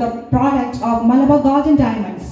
the product of Malabar Golden Diamonds.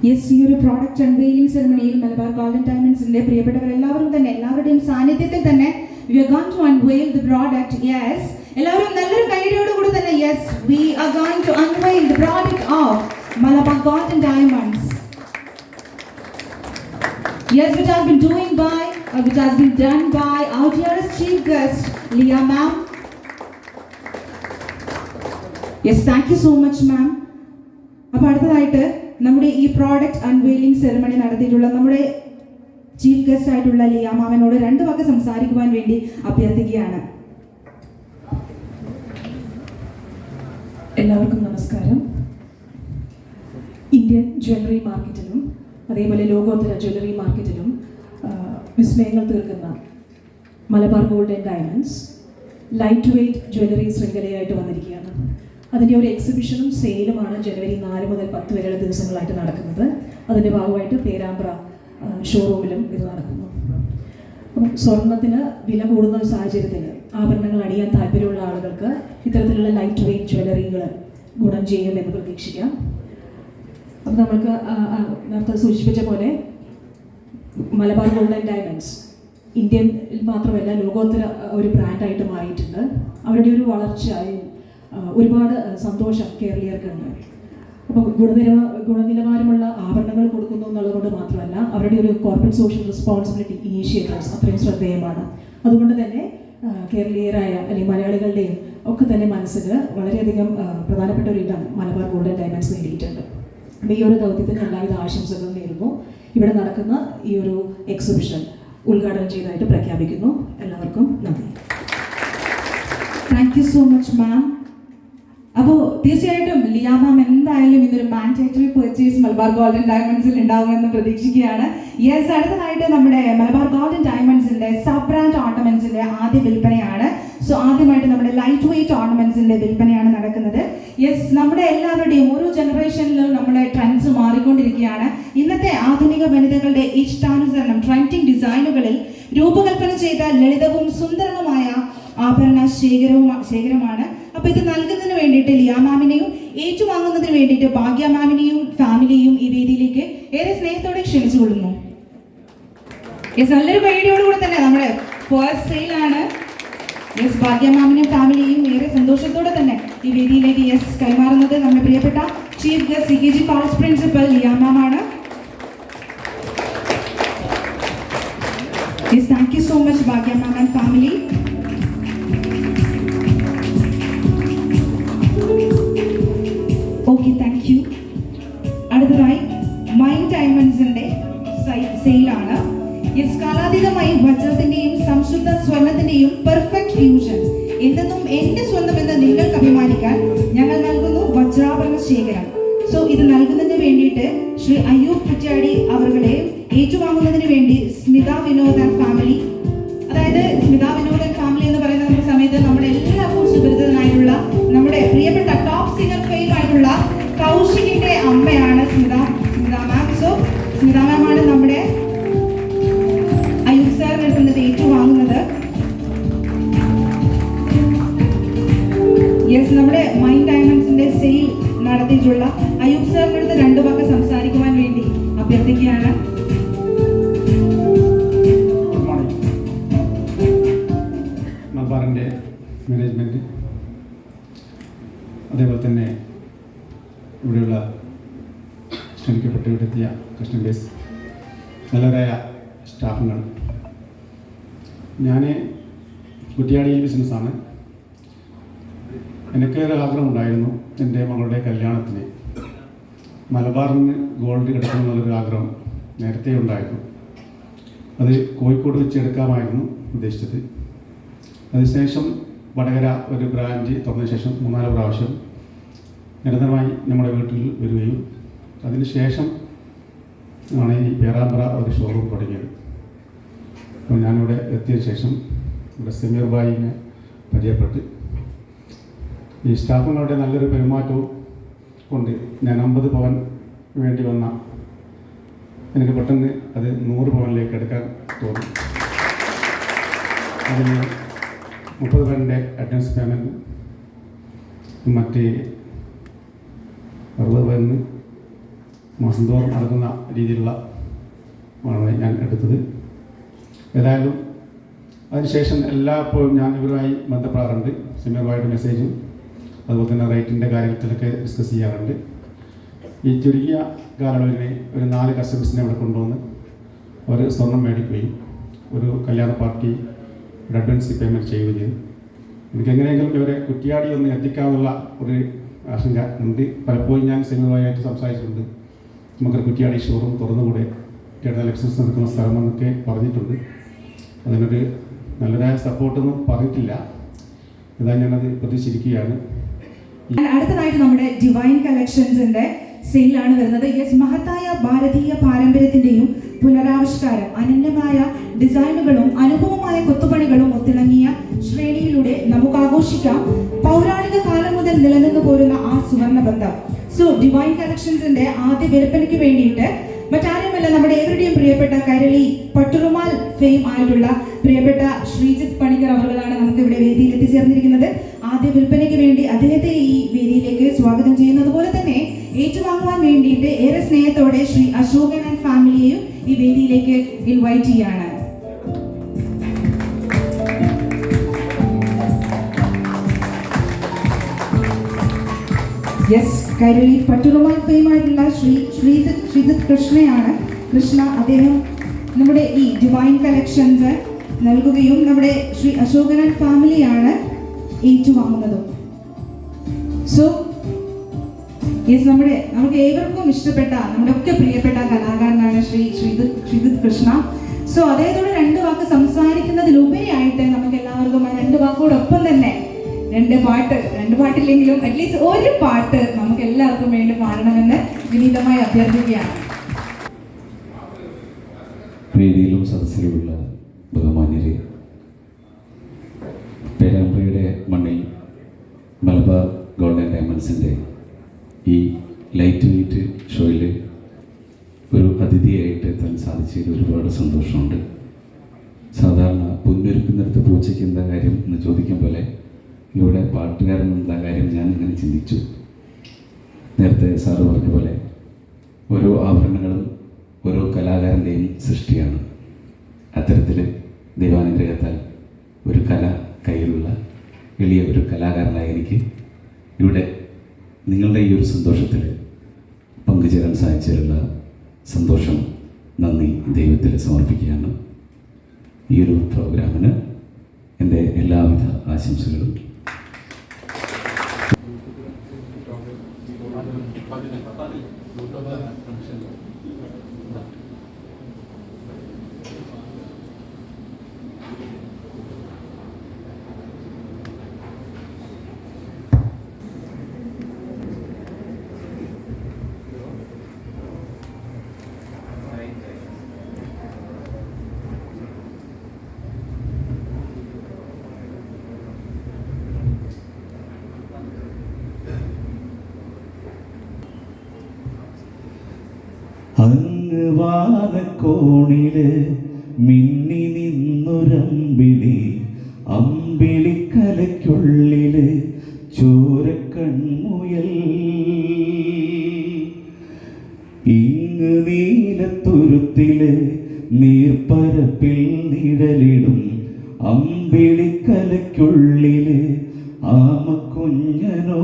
Yes, ഈ ഒരു product unveiling സെറമണിയിൽ Malabar golden ഡയമണ്ട്സിന്റെ പ്രിയപ്പെട്ടവർ എല്ലാവരുടെയും സാന്നിധ്യത്തിൽ തന്നെ we are going to unveil the product. Yes, എല്ലാവരും നല്ലൊരു കൈയടിയോടുകൂടി തന്നെ yes, we are going to unveil the product of Malabar Golden Diamonds. Yes, which has been done by our dearest chief guest Leah ma'am. Yes, thank you so much ma'am. അപ്പോൾ അടുത്തതായിട്ട് നമ്മുടെ ഈ product unveiling ceremony നടത്തിയിട്ടുള്ള നമ്മുടെ chief guest ആയിട്ടുള്ള ലിയ മാമനോട് 2 വാക്ക് സംസാരിക്കുവാൻ വേണ്ടി അഭ്യർത്ഥിക്കുകയാണ്. എല്ലാവർക്കും നമസ്കാരം. ഇന്ത്യൻ ജ്വല്ലറി മാർക്കറ്റിലും അതേപോലെ ലോകോത്തര ജ്വല്ലറി മാർക്കറ്റിലും വിസ്മയങ്ങൾ തീർക്കുന്ന Malabar golden diamonds light weight jewellery ശൃംഖലയായിട്ട് വന്നിരിക്കുകയാണ്. അതിൻ്റെ ഒരു എക്സിബിഷനും സെയിലുമാണ് ജനുവരി 4 മുതൽ 10 വരെയുള്ള ദിവസങ്ങളായിട്ട് നടക്കുന്നത്. അതിൻ്റെ ഭാഗമായിട്ട് പേരാമ്പ്ര ഷോറൂമിലും ഇത് നടക്കുന്നു. അപ്പം സ്വർണത്തിന് വില കൂടുന്ന ഒരു സാഹചര്യത്തിൽ ആഭരണങ്ങൾ അണിയാൻ താല്പര്യമുള്ള ആളുകൾക്ക് ഇത്തരത്തിലുള്ള ലൈറ്റ് വെയ്റ്റ് ജ്വല്ലറികൾ ഗുണം ചെയ്യുമെന്ന് പ്രതീക്ഷിക്കാം. അപ്പം നമുക്ക് നേരത്തെ സൂചിപ്പിച്ച പോലെ മലബാർ ഗോൾഡൻ ഡയമണ്ട്സ് ഇന്ത്യയിൽ മാത്രമല്ല ലോകോത്തര ഒരു ബ്രാൻഡായിട്ട് മാറിയിട്ടുണ്ട്. അവരുടെ ഒരു വളർച്ചയിൽ ഒരുപാട് സന്തോഷം കേരളീയർക്കുണ്ട്. അപ്പോൾ ഗുണനിലവാരമുള്ള ആഭരണങ്ങൾ കൊടുക്കുന്നു എന്നുള്ളതുകൊണ്ട് മാത്രമല്ല അവരുടെ ഒരു കോർപ്പറേറ്റ് സോഷ്യൽ റെസ്പോൺസിബിലിറ്റി ഇനീഷ്യേറ്റീവ്സ് അത്രയും ശ്രദ്ധേയമാണ്. അതുകൊണ്ട് തന്നെ കേരളീയരായ അല്ലെങ്കിൽ മലയാളികളുടെയും ഒക്കെ തന്നെ മനസ്സിൽ വളരെയധികം പ്രധാനപ്പെട്ട ഒരു ഇടം മലബാർ ഗോൾഡൻ ഡയമണ്ട്സ് നേടിയിട്ടുണ്ട്. അപ്പോൾ ഈ ഒരു ദൗത്യത്തിന് എല്ലാവിധ ആശംസകളും നേരുന്നു. ഇവിടെ നടക്കുന്ന ഈ ഒരു എക്സിബിഷൻ ഉദ്ഘാടനം ചെയ്തതായിട്ട് പ്രഖ്യാപിക്കുന്നു. എല്ലാവർക്കും നന്ദി. Thank you so much ma'am. അപ്പോൾ തീർച്ചയായിട്ടും ലിയ മാം എന്തായാലും ഇതൊരു മാൻഡേറ്ററി പർച്ചേസ് മലബാർ ഗോൾഡൻ ഡയമണ്ട്സിൽ ഉണ്ടാവുമെന്ന് പ്രതീക്ഷിക്കുകയാണ്. യെസ്, അടുത്തതായിട്ട് നമ്മുടെ മലബാർ ഗോൾഡൻ ഡയമണ്ട്സിന്റെ സബ് ബ്രാൻഡ് ഓർണമെന്റ്സിന്റെ ആദ്യ വിൽപ്പനയാണ്. സോ ആദ്യമായിട്ട് നമ്മുടെ ലൈറ്റ് വെയ്റ്റ് ഓർണമെന്റ്സിന്റെ വിൽപ്പനയാണ് നടക്കുന്നത്. യെസ്, നമ്മുടെ എല്ലാവരുടെയും ഓരോ ജനറേഷനിലും നമ്മുടെ ട്രെൻഡ്സ് മാറിക്കൊണ്ടിരിക്കുകയാണ്. ഇന്നത്തെ ആധുനിക വനിതകളുടെ ഇഷ്ടാനുസരണം ട്രെൻഡിങ് ഡിസൈനുകളിൽ രൂപകൽപ്പന ചെയ്ത ലളിതവും സുന്ദരവുമായ ആഭരണ ശേഖരമാണ്. അപ്പോൾ ഇത് നൽകുന്നതിന് വേണ്ടിയിട്ട് ലിയ മാമിനെയും ഏറ്റുവാങ്ങുന്നതിന് വേണ്ടിയിട്ട് ഭാഗ്യ മാമിനെയും ഫാമിലിയും ഈ വേദിയിലേക്ക് ഏറെ സ്നേഹത്തോടെ ക്ഷണിച്ചുകൊള്ളുന്നു. യെസ്, നല്ലൊരു കൈയടിയോടുകൂടെ തന്നെ നമ്മുടെ ഫസ്റ്റ് സെയിലാണ്. യെസ്, ഭാഗ്യ മാമിനെയും ഫാമിലിയും ഏറെ സന്തോഷത്തോടെ തന്നെ ഈ വേദിയിലേക്ക് യെസ് കൈമാറുന്നത് നമ്മുടെ പ്രിയപ്പെട്ട chief guest CKG college principal Liya ma'am ആണ്. Yes, thank you so much Bhagya ma'am and family. Okay, thank you. അടുത്തതായി മൈൻഡ് ഡയമണ്ട്സിന്റെ സെയിലാണ്. യെസ്, കാലാതീതമായി വജ്രത്തിന്റെയും സംശുദ്ധ സ്വർണത്തിന്റെയും പെർഫെക്റ്റ് ഫ്യൂഷൻ. എന്തെന്നും എന്റെ സ്വന്തം എന്ന് നിങ്ങൾക്ക് അഭിമാനിക്കാൻ ഞങ്ങൾ നൽകുന്നു വജ്രാഭരണ ശേഖരം. സോ ഇത് നൽകുന്നതിന് വേണ്ടിയിട്ട് ശ്രീ അയ്യൂബ് കുറ്റ്യാടി അവരുടെ ഏറ്റുവാങ്ങുന്നതിന് വേണ്ടി സ്മിത വിനോദ് ആൻഡ് ഫാമിലി, അതായത് സ്മിത വിനോദ് ആൻഡ് ഫാമിലി എന്ന് പറയുന്ന സമയത്ത് നമ്മുടെ എല്ലാവർക്കും സുപരിചിതനായിട്ടുള്ള നമ്മുടെ പ്രിയപ്പെട്ട ടോപ്പ് സിംഗർ ഫെയിം ആയിട്ടുള്ള കൗശികിന്റെ അമ്മയാണ് സ്മിത മാം. സോ സ്മിത മാം ആണ് നമ്മുടെ അയ്യൂബ് സാറിന്റെ അടുത്ത് നിന്ന് ഏറ്റുവാങ്ങുന്നത്. യെസ്, നമ്മുടെ മൈൻഡ് ഡയമണ്ട്സിന്റെ സെയിൽ നടത്തിയിട്ടുള്ള അയ്യൂബ് സാറിന്റെ അടുത്ത് 2 വാക്ക് സംസാരിക്കുവാൻ വേണ്ടി അഭ്യർത്ഥിക്കുകയാണ്. മലബാറിൻ്റെ മാനേജ്മെൻറ്റ്, അതേപോലെ തന്നെ ഇവിടെയുള്ള ക്ഷണിക്കപ്പെട്ടിവിടെത്തിയ കസ്റ്റമേഴ്സ്, നല്ലവരായ സ്റ്റാഫുകൾ. ഞാൻ കുറ്റിയാടിയിൽ ബിസിനസ്സാണ്. എനിക്കൊരു ആഗ്രഹമുണ്ടായിരുന്നു, എൻ്റെ മകളുടെ കല്യാണത്തിന് മലബാറിന് ഗോൾഡ് കിടക്കണമെന്നുള്ളൊരു ആഗ്രഹം നേരത്തെ ഉണ്ടായിരുന്നു. അത് കോഴിക്കോട് വെച്ച് എടുക്കാമായിരുന്നു ഉദ്ദേശിച്ചത്. അതിനുശേഷം വടകര ഒരു ബ്രാഞ്ച് തുറന്ന ശേഷം 3-4 പ്രാവശ്യം നിരന്തരമായി നമ്മുടെ വീട്ടിൽ വരികയും അതിനുശേഷം ആണ് ഈ പേരാമ്പ്ര ഒരു ഷോറൂം തുടങ്ങിയത്. അപ്പോൾ ഞാനിവിടെ എത്തിയ ശേഷം ഇവിടെ സമീർ ഭായിനെ പരിചയപ്പെട്ട് ഈ സ്റ്റാഫുകളുടെ നല്ലൊരു പെരുമാറ്റവും കൊണ്ട് ഞാൻ 50 പവൻ വേണ്ടി വന്ന എനിക്ക് പെട്ടെന്ന് അത് 100 പവനിലേക്ക് എടുക്കാൻ തോന്നി. അതിന് 30 പവൻ്റെ അഡ്വാൻസ് പേയ്മെൻറ്റ്, മറ്റ് 60 പവന് മാസം തോറും നടക്കുന്ന രീതിയിലുള്ള ആണ് ഞാൻ എടുത്തത്. ഏതായാലും അതിനുശേഷം എല്ലായ്പ്പോഴും ഞാൻ ഇവരുമായി ബന്ധപ്പെടാറുണ്ട്. സമീറുമായിട്ട് മെസ്സേജും അതുപോലെ തന്നെ റേറ്റിൻ്റെ കാര്യത്തിലൊക്കെ ഡിസ്കസ് ചെയ്യാറുണ്ട്. ഈ ചുരുങ്ങിയ കാലയളവിനെ ഒരു 4 കസ്റ്റമേഴ്സിനെ ഇവിടെ കൊണ്ടുവന്ന് അവർ സ്വർണം മേടിക്കുകയും ഒരു കല്യാണ പാർട്ടി ഒരു അഡ്വാൻസ് പേയ്മെൻറ്റ് ചെയ്യുകയും ചെയ്തു. എനിക്ക് എങ്ങനെയെങ്കിലും ഇവരെ കുറ്റിയാടി ഒന്ന് എത്തിക്കാമെന്നുള്ള ഒരു ആശങ്ക ഉണ്ട്. പലപ്പോഴും ഞാൻ സമീറുമായിട്ട് സംസാരിച്ചിട്ടുണ്ട്. നമുക്കൊരു കുറ്റിയാടി ഷോറൂം തുറന്നുകൂടെ, കുറ്റിയാടി ലക്സസ് നടക്കുന്ന സ്ഥലമെന്നൊക്കെ പറഞ്ഞിട്ടുണ്ട്. അതിനൊരു നല്ലതായ സപ്പോർട്ടൊന്നും പറഞ്ഞിട്ടില്ല. ഇതാ ഞാനത് പ്രതീക്ഷിച്ചിരിക്കുകയാണ്. അടുത്തതായിട്ട് നമ്മുടെ ഡിവൈൻ കളക്ഷൻസിന്റെ സെയിലാണ് വരുന്നത്. യെസ്, മഹത്തായ ഭാരതീയ പാരമ്പര്യത്തിന്റെയും പുനരാവിഷ്കാരം, അനന്യമായ ഡിസൈനുകളും അനുഭവമായ കൊത്തുപണികളും ഒത്തിണങ്ങിയ ശ്രേണിയിലൂടെ നമുക്ക് ആഘോഷിക്കാം പൗരാണിക കാലം മുതൽ നിലനിന്നു പോരുന്ന ആ സുവർണ ബന്ധം. സോ ഡിവൈൻ കളക്ഷൻസിന്റെ ആദ്യ വിൽപ്പനയ്ക്ക് വേണ്ടിയിട്ട് മറ്റാരുമല്ല, നമ്മുടെ ഏവരുടെയും പ്രിയപ്പെട്ട കൈരളി പട്ടുറുമാൽ ഫെയിം ആയിട്ടുള്ള പ്രിയപ്പെട്ട ശ്രീജിത്ത് പണിക്കർ അവர்களാണ് നമുക്ക് ഇവിടെ വേദിയിൽ എത്തിച്ചേർന്നിരിക്കുന്നത്. ആദ്യ വിൽപ്പനയ്ക്ക് വേണ്ടി അദ്ദേഹത്തെ ഈ വേദിയിലേക്ക് സ്വാഗതം ചെയ്യുന്നത് പോലെ തന്നെ ഏറ്റുവാങ്ങുവാൻ വേണ്ടിയിട്ട് ഏറെ സ്നേഹത്തോടെ ശ്രീ അശോകൻ ആൻഡ് ഫാമിലിയെയും ഈ വേദിയിലേക്ക് ഇൻവൈറ്റ് ചെയ്യാണ്. യെസ്, കൈരളി പട്ടുറുമാൽ ഫെയിം ആയിട്ടുള്ള ശ്രീജിത്ത് കൃഷ്ണ. അദ്ദേഹം നമ്മുടെ ഈ ഡിവൈൻ കളക്ഷൻസ് നൽകുകയും നമ്മുടെ ശ്രീ അശോകൻ ആൻഡ് ഫാമിലിയാണ് ഏറ്റുവാങ്ങുന്നതും. സോ യെസ്, നമുക്ക് ഏവർക്കും ഇഷ്ടപ്പെട്ട, നമ്മുടെ ഒക്കെ പ്രിയപ്പെട്ട കലാകാരനാണ് ശ്രീജിത്ത് കൃഷ്ണ. സോ അദ്ദേഹത്തോട് 2 വാക്ക് സംസാരിക്കുന്നതിലുപരിയായിട്ട് നമുക്ക് എല്ലാവർക്കും ആ 2 വാക്കോടൊപ്പം തന്നെ 2 പാട്ടില്ലെങ്കിലും അറ്റ്ലീസ്റ്റ് ഒരു പാട്ട് നമുക്ക് എല്ലാവർക്കും വേണ്ടി പാടണമെന്ന് വിനീതമായി അഭ്യർത്ഥിക്കുകയാണ്. വേദിയിലും സദസ്സിലുമുള്ള ബഹുമാന്യരെ, പേരാമ്പ്രയുടെ മണ്ണിൽ മലബാർ ഗോൾഡ് ആൻഡ് ഡയമണ്ട്സിൻ്റെ ഈ ലൈറ്റ് വെയ്റ്റ് ഷോയിൽ ഒരു അതിഥിയായിട്ട് എത്താൻ സാധിച്ചതിൽ ഒരുപാട് സന്തോഷമുണ്ട്. സാധാരണ പൊന്നൊരുക്കുന്നിടത്ത് പൂച്ചയ്ക്ക് എന്താ കാര്യം എന്ന് ചോദിക്കും പോലെ ഇവിടെ പാട്ടുകാരൻ എന്താ കാര്യം ഞാൻ ഇങ്ങനെ ചിന്തിച്ചു. നേരത്തെ സാറ് പറഞ്ഞ പോലെ ഓരോ ആഭരണങ്ങളും ഓരോ കലാകാരൻ്റെയും സൃഷ്ടിയാണ്. അത്തരത്തിൽ ദൈവാനുഗ്രഹത്താൽ ഒരു കല കയ്യിലുള്ള എളിയ ഒരു കലാകാരനായ എനിക്ക് ഇവിടെ നിങ്ങളുടെ ഈ ഒരു സന്തോഷത്തിൽ പങ്കുചേരാൻ സാധിച്ചതിലുള്ള സന്തോഷം, നന്ദി ദൈവത്തിൽ സമർപ്പിക്കുകയാണ്. ഈ ഒരു പ്രോഗ്രാമിന് എൻ്റെ എല്ലാവിധ ആശംസകളും. അങ്ങ് വാനക്കോണില് മിന്നി നിന്നൊരമ്പിളി, അമ്പിളിക്കലയ്ക്കുള്ളില് ചോരക്കൺമുയൽ. ഇങ്ങ് നീലത്തുരുത്തില് നീർപ്പരപ്പിൽ നിഴലിടും അമ്പിളിക്കലയ്ക്കുള്ളില് അറയ്ക്കുള്ളില് ആമക്കുഞ്ഞനോ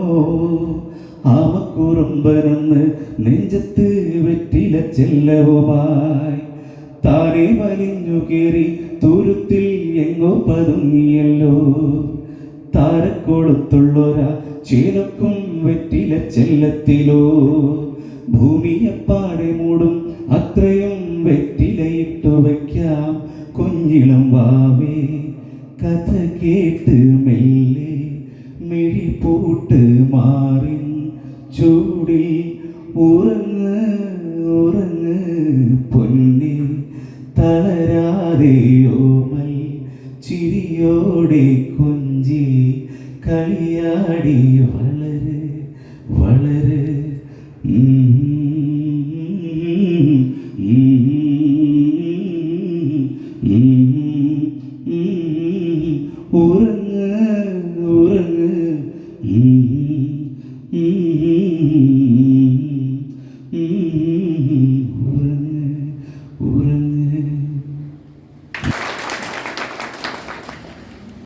ആമക്കുറുമ്പനെന്ന് നെഞ്ചത്ത് വെറ്റില ചെല്ലവുമായി താനെ വലിഞ്ഞു കയറി തുരുത്തിൽ എങ്ങോ പതുങ്ങിയല്ലോ. താരക്കൊളുത്തുള്ളൊരാ ചേലക്കും വെറ്റില ചെല്ലത്തിലോ. ഭൂമിയെപ്പാടെ മൂടും അത്രയും വെറ്റിലയിട്ടു വയ്ക്കാം കുഞ്ഞിളം വാവേ. കഥ കേട്ട് മെല്ലെ മിഴി പൂട്ട് മാറിൻ ചൂടിൽ ഉറങ്ങ് ഉറങ്ങ് പൊന്നെ. തളരാതെ ഓമൽ ചിരിയോടെ കൊഞ്ചി കളിയാടി വളര് വളര്. ഉറങ്ങ് ഉറങ്ങ്. Mm-hmm.